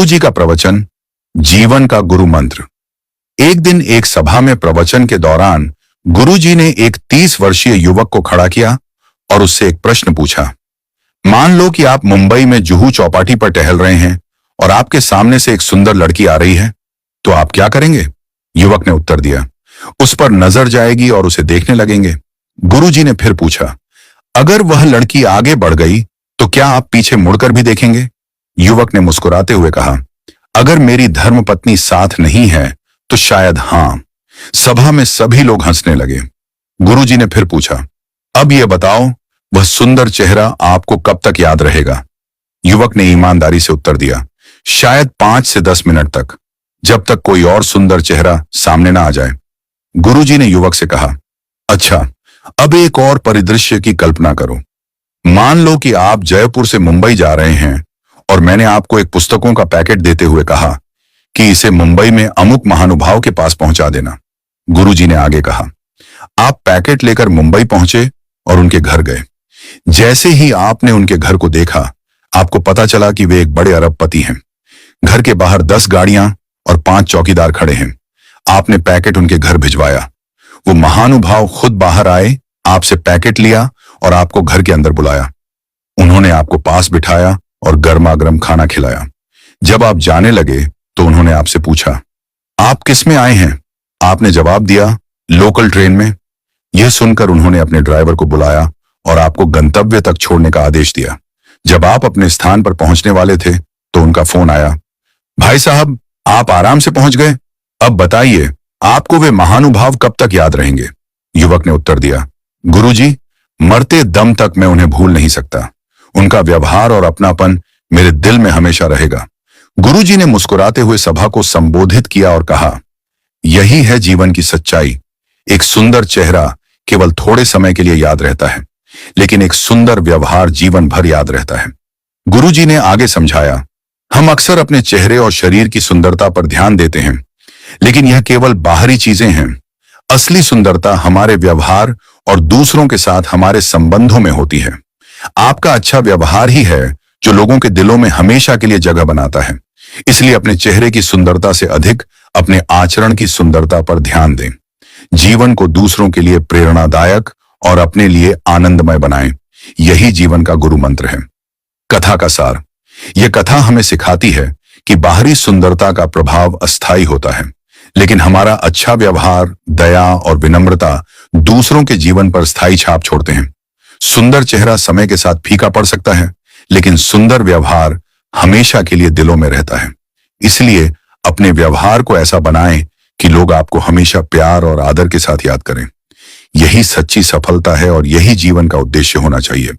गुरु जी का प्रवचन, जीवन का गुरु मंत्र। एक दिन एक सभा में प्रवचन के दौरान गुरु जी ने एक 30 वर्षीय युवक को खड़ा किया और उससे एक प्रश्न पूछा। मान लो कि आप मुंबई में जुहू चौपाटी पर टहल रहे हैं और आपके सामने से एक सुंदर लड़की आ रही है, तो आप क्या करेंगे? युवक ने उत्तर दिया, उस पर नजर जाएगी और उसे देखने लगेंगे। गुरु जी ने फिर पूछा, अगर वह लड़की आगे बढ़ गई तो क्या आप पीछे मुड़कर भी देखेंगे? युवक ने मुस्कुराते हुए कहा, अगर मेरी धर्मपत्नी साथ नहीं है तो शायद हां। सभा में सभी लोग हंसने लगे। गुरु जी ने फिर पूछा, अब यह बताओ, वह सुंदर चेहरा आपको कब तक याद रहेगा? युवक ने ईमानदारी से उत्तर दिया, शायद 5 से 10 मिनट तक, जब तक कोई और सुंदर चेहरा सामने ना आ जाए। गुरु जी ने युवक से कहा, अच्छा, अब एक और परिदृश्य की कल्पना करो। मान लो कि आप जयपुर से मुंबई जा रहे हैं और मैंने आपको एक पुस्तकों का पैकेट देते हुए कहा कि इसे मुंबई में अमुक महानुभाव के पास पहुंचा देना। गुरु जी ने आगे कहा, आप पैकेट लेकर मुंबई पहुंचे और उनके घर गए। जैसे ही आपने उनके घर को देखा, आपको पता चला कि वे एक बड़े अरबपति हैं। घर के बाहर 10 गाड़ियां और 5 चौकीदार खड़े हैं। आपने पैकेट उनके घर भिजवाया। वो महानुभाव खुद बाहर आए, आपसे पैकेट लिया और आपको घर के अंदर बुलाया। उन्होंने आपको पास बिठाया और गर्मा गर्म खाना खिलाया। जब आप जाने लगे तो उन्होंने आपसे पूछा, आप किस में आए हैं? आपने जवाब दिया, लोकल ट्रेन में। यह सुनकर उन्होंने अपने ड्राइवर को बुलाया और आपको गंतव्य तक छोड़ने का आदेश दिया। जब आप अपने स्थान पर पहुंचने वाले थे तो उनका फोन आया, भाई साहब, आप आराम से पहुंच गए। अब बताइए, आपको वे महानुभाव कब तक याद रहेंगे? युवक ने उत्तर दिया, गुरुजी, मरते दम तक मैं उन्हें भूल नहीं सकता। उनका व्यवहार और अपनापन मेरे दिल में हमेशा रहेगा। गुरुजी ने मुस्कुराते हुए सभा को संबोधित किया और कहा, यही है जीवन की सच्चाई। एक सुंदर चेहरा केवल थोड़े समय के लिए याद रहता है, लेकिन एक सुंदर व्यवहार जीवन भर याद रहता है। गुरुजी ने आगे समझाया, हम अक्सर अपने चेहरे और शरीर की सुंदरता पर ध्यान देते हैं, लेकिन यह केवल बाहरी चीजें हैं। असली सुंदरता हमारे व्यवहार और दूसरों के साथ हमारे संबंधों में होती है। आपका अच्छा व्यवहार ही है जो लोगों के दिलों में हमेशा के लिए जगह बनाता है। इसलिए अपने चेहरे की सुंदरता से अधिक अपने आचरण की सुंदरता पर ध्यान दें। जीवन को दूसरों के लिए प्रेरणादायक और अपने लिए आनंदमय बनाएं। यही जीवन का गुरु मंत्र है। कथा का सार। यह कथा हमें सिखाती है कि बाहरी सुंदरता का प्रभाव अस्थायी होता है, लेकिन हमारा अच्छा व्यवहार, दया और विनम्रता दूसरों के जीवन पर स्थायी छाप छोड़ते हैं। सुंदर चेहरा समय के साथ फीका पड़ सकता है, लेकिन सुंदर व्यवहार हमेशा के लिए दिलों में रहता है। इसलिए अपने व्यवहार को ऐसा बनाएं कि लोग आपको हमेशा प्यार और आदर के साथ याद करें। यही सच्ची सफलता है और यही जीवन का उद्देश्य होना चाहिए।